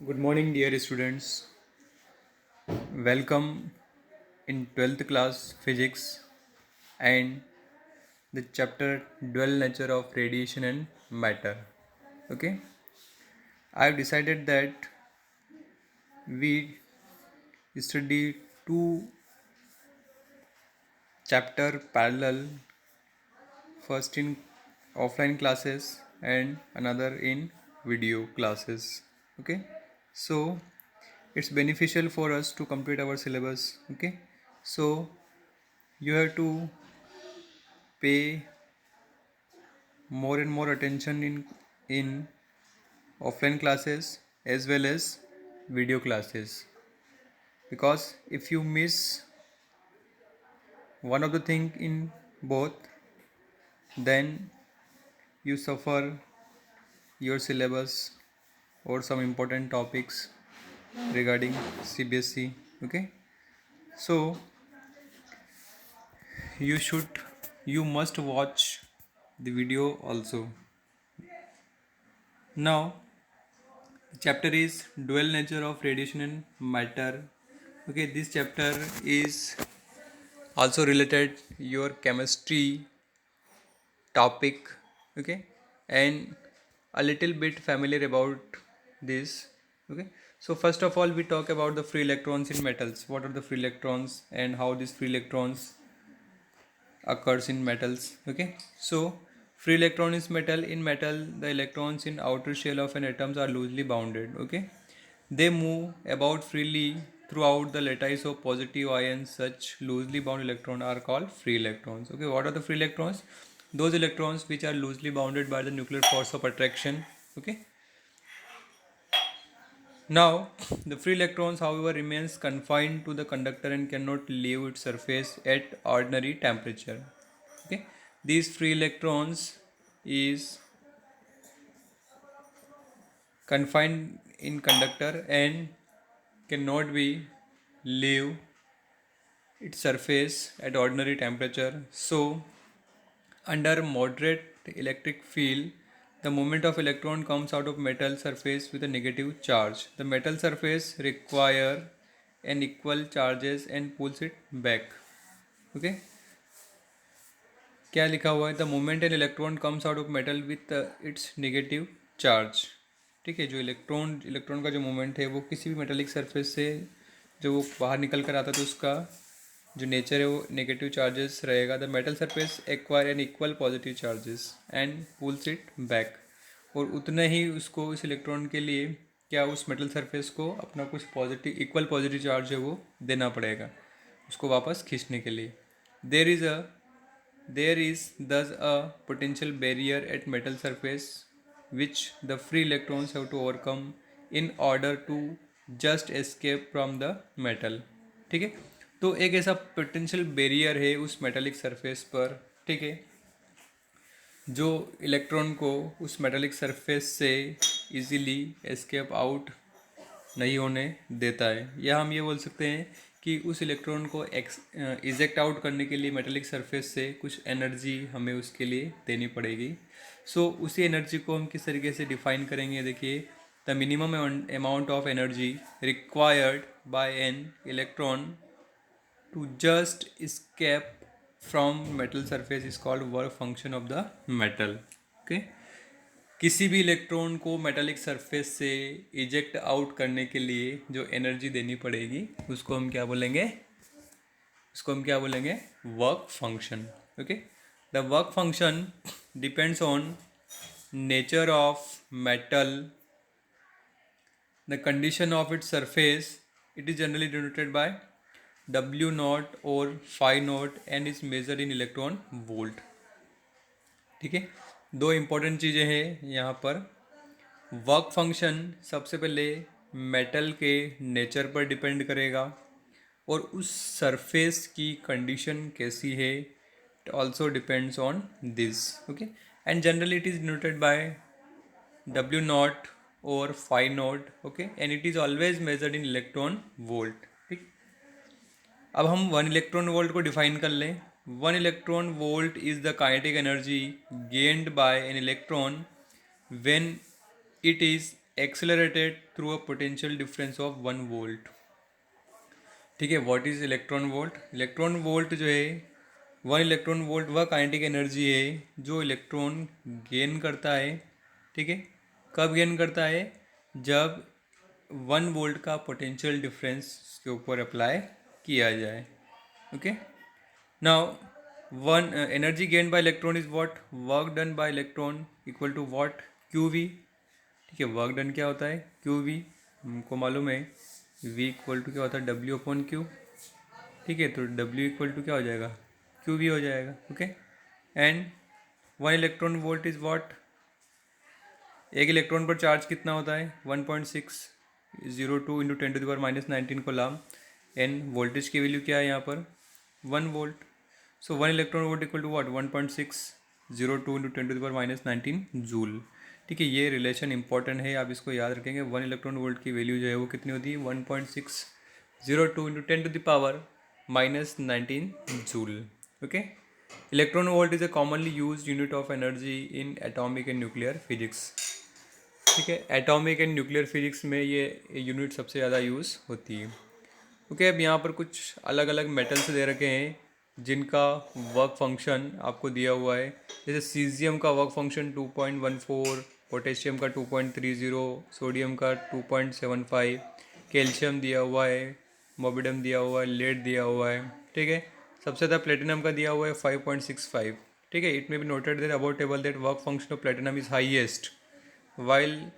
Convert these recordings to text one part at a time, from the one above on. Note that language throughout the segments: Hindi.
Good morning, dear students. Welcome in 12th class physics and the chapter Dual Nature of Radiation and Matter. Okay, I've decided that we study two chapter parallel, first in offline classes and another in video classes. Okay, so it's beneficial for us to complete our syllabus. Okay, so you have to pay more and more attention in offline classes as well as video classes, because if you miss one of the thing in both, then you suffer your syllabus or some important topics regarding CBSE. Okay, so you must watch the video also. Now the chapter is dual nature of radiation and matter. Okay, this chapter is also related your chemistry topic. Okay, and a little bit familiar about this. Okay, so first of all we talk about the free electrons in metals. What are the free electrons and how these free electrons occurs in metals. Okay, so free electron is metal. In metal, the electrons in outer shell of an atom are loosely bounded. Okay, they move about freely throughout the lattice of positive ions. Such loosely bound electrons are called free electrons. Okay, what are the free electrons? Those electrons which are loosely bounded by the nuclear force of attraction. Okay, now the free electrons however remains confined to the conductor and cannot leave its surface at ordinary temperature. Okay, these free electrons is confined in conductor and cannot be leave its surface at ordinary temperature. So under moderate electric field, the movement of electron comes out of metal surface with a negative charge. The metal surface require an equal charges and pulls it back. Okay, क्या लिखा हुआ है? The moment an electron comes out of metal with its negative charge. ठीक है, जो इलेक्ट्रॉन का जो मोमेंट है वो किसी भी मेटेलिक सरफेस से जो वो बाहर निकल कर आता है तो उसका जो नेचर है वो नेगेटिव चार्जेस रहेगा. The metal surface acquire an equal positive charges and pulls it back. और उतना ही उसको इस इलेक्ट्रॉन के लिए क्या उस मेटल सरफेस को अपना कुछ पॉजिटिव इक्वल पॉजिटिव चार्ज है वो देना पड़ेगा उसको वापस खींचने के लिए. There is a There is thus a potential barrier at metal surface which the free electrons have to overcome in order to just escape from the metal. ठीक है, तो एक ऐसा पोटेंशियल बैरियर है उस मेटालिक सरफेस पर. ठीक है, जो इलेक्ट्रॉन को उस मेटालिक सरफेस से इजीली एस्केप आउट नहीं होने देता है. या हम ये बोल सकते हैं कि उस इलेक्ट्रॉन को इजेक्ट आउट करने के लिए मेटेलिक सरफेस से कुछ एनर्जी हमें उसके लिए देनी पड़ेगी. सो उसी एनर्जी को हम किस तरीके से डिफाइन करेंगे? देखिए, the minimum amount of energy required by an electron to just escape from metal surface is called work function of the metal. Okay, किसी भी इलेक्ट्रॉन को मेटालिक सरफेस से इजेक्ट आउट करने के लिए जो एनर्जी देनी पड़ेगी उसको हम क्या बोलेंगे? Work function. Okay, the work function depends on nature of metal, the condition of its surface. It is generally denoted by W not और phi not and is measure in electron volt. ठीक है, दो इम्पोर्टेंट चीज़ें हैं यहाँ पर. वर्क फंक्शन सबसे पहले मेटल के नेचर पर डिपेंड करेगा और उस सरफेस की कंडीशन कैसी है. It also depends on this. Okay, and generally it is denoted by W not और phi not. Okay, and it is always measured in electron volt. ठीक, अब हम 1 इलेक्ट्रॉन वोल्ट को डिफाइन कर लें. 1 electron volt is the kinetic energy gained by an electron when it is accelerated through a potential difference of 1 volt. ठीक है, what is electron volt? Electron volt जो है, 1 इलेक्ट्रॉन वोल्ट वह काइनेटिक एनर्जी है जो इलेक्ट्रॉन गेन करता है। ठीक है, कब गेन करता है? जब 1 वोल्ट का पोटेंशियल डिफरेंस के ऊपर अप्लाई किया जाए। Okay, now one energy gain by electron is what? Work done by electron equal to what? Q V. ठीक है, वर्क डन क्या होता है? क्यू वी, हमको मालूम है। वी इक्वल टू क्या होता है? W upon Q. ठीक है, तो डब्ल्यू इक्वल टू क्या हो जाएगा? क्यू वी हो जाएगा। Okay, and 1 electron volt is what? एक इलेक्ट्रॉन पर चार्ज कितना होता है? 1.602 इंटू 10⁻⁻19 कोलाम। एन वोल्टेज की वैल्यू क्या है यहाँ पर? 1 volt. So 1 electron volt equal to what? 1.602 into 10⁻⁻19 joule. ठीक है, ये रिलेशन इंपॉर्टेंट है, आप इसको याद रखेंगे। 1 इलेक्ट्रॉन वोल्ट की वैल्यू जो है वो कितनी होती है? 1.602 into 10⁻⁻19 joule. Okay, electron volt is a commonly use unit of energy in atomic and nuclear physics. ठीक है, एटॉमिक एंड न्यूक्लियर फिजिक्स में ये यूनिट सबसे ज़्यादा यूज़ होती है। ओके, अब यहाँ पर कुछ अलग अलग मेटल्स दे रखे हैं जिनका वर्क फंक्शन आपको दिया हुआ है। जैसे सीजियम का वर्क फंक्शन 2.14, पोटेशियम का 2.30, सोडियम का 2.75, कैल्शियम दिया हुआ है, मोबिडम दिया हुआ है, लेड दिया हुआ है। ठीक है, सबसे ज़्यादा प्लेटिनम का दिया हुआ है 5.65। ठीक है, it may be noted there about table that work function of platinum is highest while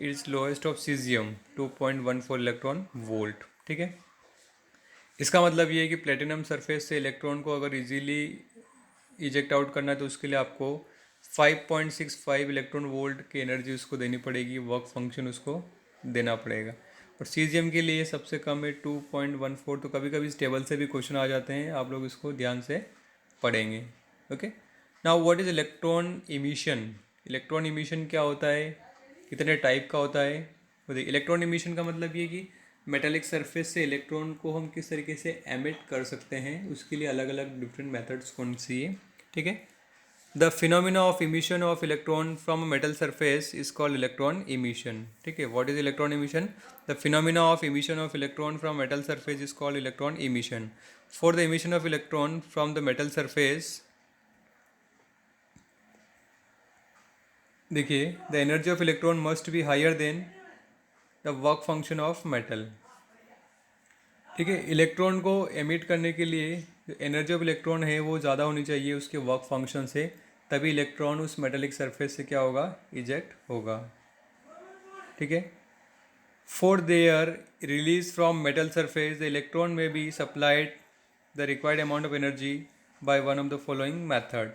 it's lowest of caesium 2.14 electron volt. ठीक है, इसका मतलब ये है कि प्लेटिनम सरफेस से इलेक्ट्रॉन को अगर इजीली इजेक्ट आउट करना है तो उसके लिए आपको 5.65 इलेक्ट्रॉन वोल्ट की एनर्जी उसको देनी पड़ेगी, वर्क फंक्शन उसको देना पड़ेगा। और सीजियम के लिए सबसे कम है 2.14। तो कभी कभी इस टेबल से भी क्वेश्चन आ जाते हैं, आप लोग इसको ध्यान से पढ़ेंगे। Okay, now what is electron emission? Electron emission क्या होता है, कितने टाइप का होता है? वो देखिए, इलेक्ट्रॉन इमिशन का मतलब ये कि मेटालिक सरफेस से इलेक्ट्रॉन को हम किस तरीके से एमिट कर सकते हैं, उसके लिए अलग अलग डिफरेंट मेथड्स कौन सी है। ठीक है, the phenomena of emission of electron from a metal surface is called electron emission. ठीक है, what is electron emission? The phenomena of emission of electron from metal surface is called electron emission. For the emission of electron from the metal surface, देखिए, the energy of electron must be higher than the work function of metal. ठीक है, इलेक्ट्रॉन को एमिट करने के लिए जो एनर्जी ऑफ इलेक्ट्रॉन है वो ज़्यादा होनी चाहिए उसके वर्क फंक्शन से, तभी इलेक्ट्रॉन उस मेटेलिक सरफेस से क्या होगा? इजेक्ट होगा। ठीक है, for their release from metal surface the electron may be supplied the required amount of energy by one of the following method.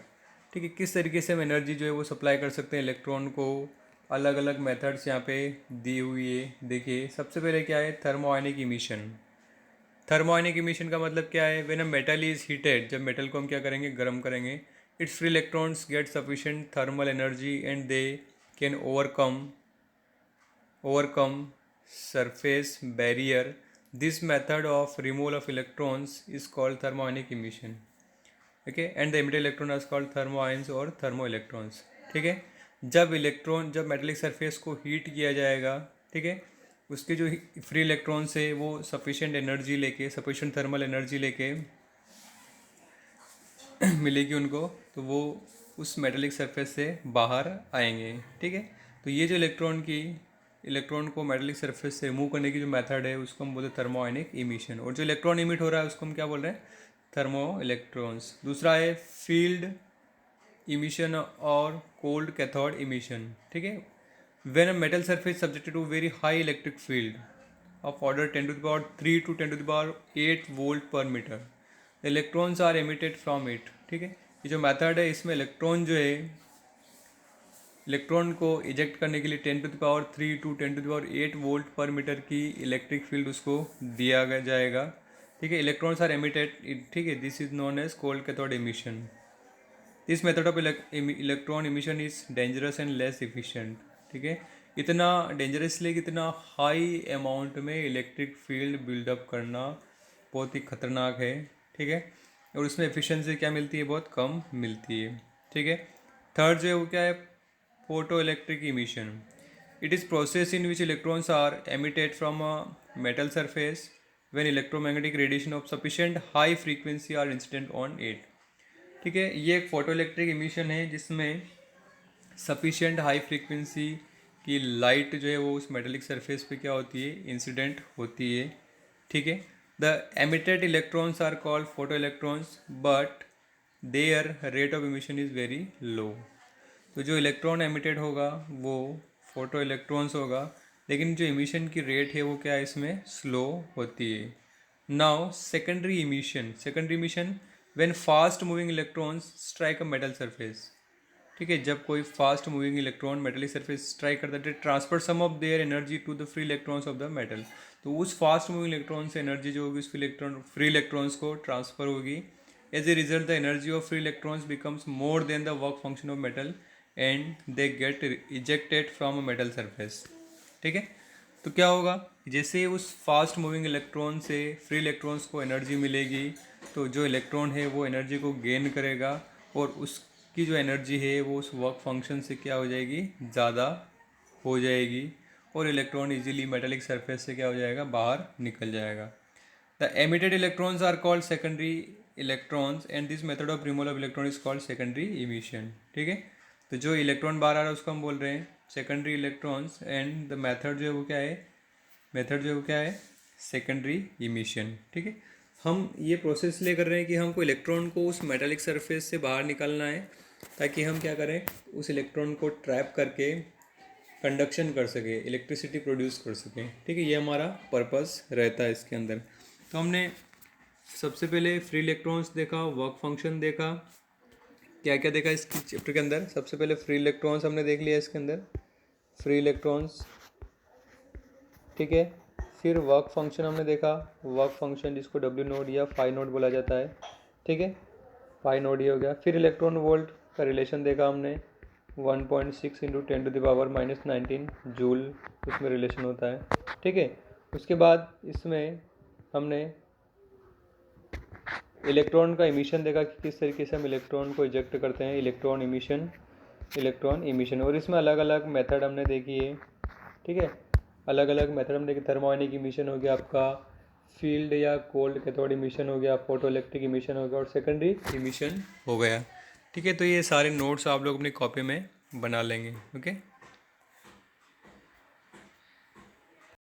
ठीक है, किस तरीके से हम एनर्जी जो है वो सप्लाई कर सकते हैं इलेक्ट्रॉन को? अलग अलग मेथड्स यहाँ पे दी हुई है। देखिए, सबसे पहले क्या है? थर्मोआयनिक इमिशन। थर्मोआयनिक इमिशन का मतलब क्या है? When a metal is heated, जब मेटल को हम क्या करेंगे? गर्म करेंगे, its free electrons get sufficient thermal energy and they can overcome surface barrier. This method of removal of electrons is called thermionic emission. Okay, and the emitted electron are called thermions और थर्मो इलेक्ट्रॉन्स। ठीक है, जब मेटेलिक सरफेस को हीट किया जाएगा, ठीक है, उसके जो फ्री इलेक्ट्रॉन्स है वो सफिशिएंट एनर्जी लेके, सफिशिएंट थर्मल एनर्जी लेके मिलेगी उनको, तो वो उस मेटेलिक सरफेस से बाहर आएंगे। ठीक है, तो ये जो इलेक्ट्रॉन को मेटेलिक सरफेस से रिमूव करने की जो मेथड है उसको हम बोलते हैं थर्मोआयनिक इमिशन। और जो इलेक्ट्रॉन इमिट हो रहा है उसको हम क्या बोल रहे हैं? Thermo electrons. दूसरा है फील्ड इमिशन और कोल्ड कैथोड इमिशन। ठीक है, when a metal surface subjected to very high electric field of order 10⁻³ to 10⁸ volt पर metre, electrons are emitted from it. ठीक है, ये जो मेथड है इसमें इलेक्ट्रॉन को इजेक्ट करने के लिए 10⁻³ टू 10⁸ वोल्ट पर मीटर की इलेक्ट्रिक फील्ड उसको दिया जाएगा। ठीक है, इलेक्ट्रॉन्स आर एमिटेड। ठीक है, this is known as cold cathode emission. This method of electron emission is dangerous and less efficient. ठीक है, इतना डेंजरस इसलिए कि इतना हाई अमाउंट में इलेक्ट्रिक फील्ड बिल्डअप करना बहुत ही खतरनाक है। ठीक है, और उसमें एफिशिएंसी क्या मिलती है? बहुत कम मिलती है। ठीक है, थर्ड जो है वो क्या है? Photo electric emission. It is process in which electrons are emitted from a metal surface when electromagnetic radiation of sufficient high frequency are incident on it. ठीक है, ये एक फोटो इलेक्ट्रिक इमिशन है जिसमें सफिशिएंट हाई फ्रीक्वेंसी की लाइट जो है वो उस मेटेलिक सरफेस पे क्या होती है, इंसिडेंट होती है। ठीक है, the emitted electrons are called photo electrons but their rate of emission is very low. तो जो इलेक्ट्रॉन एमिटेड होगा वो फोटो इलेक्ट्रॉन्स होगा, लेकिन जो इमिशन की रेट है वो क्या है, इसमें स्लो होती है। Now secondary emission when fast moving electrons strike a metal surface. ठीक है, जब कोई fast moving electron metallic surface strike करता है, transfer some of their energy to the free electrons of the metal. तो उस फास्ट मूविंग इलेक्ट्रॉन से एनर्जी जो होगी उस फ्री इलेक्ट्रॉन्स को ट्रांसफर होगी। As a result the energy of free electrons becomes more than the work function of metal and they get ejected from a metal surface. ठीक है, तो क्या होगा, जैसे उस फास्ट मूविंग इलेक्ट्रॉन से फ्री इलेक्ट्रॉन्स को एनर्जी मिलेगी तो जो इलेक्ट्रॉन है वो एनर्जी को गेन करेगा और उसकी जो एनर्जी है वो उस वर्क फंक्शन से क्या हो जाएगी, ज़्यादा हो जाएगी और इलेक्ट्रॉन इजीली मेटेलिक सरफेस से क्या हो जाएगा, बाहर निकल जाएगा। The emitted electrons are called secondary electrons and this method of removal of electron is called secondary emission. ठीक है, तो जो इलेक्ट्रॉन बाहर आ रहा है उसको हम बोल रहे हैं secondary electrons and the method जो है वो क्या है, सेकेंडरी इमिशन। ठीक है, हम ये प्रोसेस इसलिए कर रहे हैं कि हमको इलेक्ट्रॉन को उस मेटालिक सरफेस से बाहर निकालना है ताकि हम क्या करें, उस इलेक्ट्रॉन को ट्रैप करके कंडक्शन कर सके, इलेक्ट्रिसिटी प्रोड्यूस कर सकें। ठीक है, ये हमारा पर्पस रहता है इसके अंदर। तो हमने सबसे पहले फ्री इलेक्ट्रॉन्स देखा, वर्क फंक्शन देखा, क्या क्या देखा इस चैप्टर के अंदर। सबसे पहले फ्री इलेक्ट्रॉन्स हमने देख लिया इसके अंदर, फ्री इलेक्ट्रॉन्स। ठीक है, फिर वर्क फंक्शन हमने देखा, वर्क फंक्शन जिसको डब्ल्यू नोड या फाई नोड बोला जाता है। ठीक है, फाई नोड ये हो गया। फिर इलेक्ट्रॉन वोल्ट का रिलेशन देखा हमने, 1.6 इंटू 10⁻⁻19 जूल उसमें रिलेशन होता है। ठीक है, उसके बाद इसमें हमने इलेक्ट्रॉन का इमिशन देखा कि किस तरीके से हम इलेक्ट्रॉन को इजेक्ट करते हैं, इलेक्ट्रॉन इमिशन, और इसमें अलग अलग मेथड हमने देखी है। ठीक है, अलग अलग मेथड हमने देखी, थर्मोनिक इमिशन हो गया आपका, फील्ड या कोल्ड कैथोड इमिशन हो गया, फोटो इलेक्ट्रिक इमिशन हो गया और सेकेंडरी इमिशन हो गया। ठीक है, तो ये सारे नोट्स आप लोग अपनी कॉपी में बना लेंगे। ओके।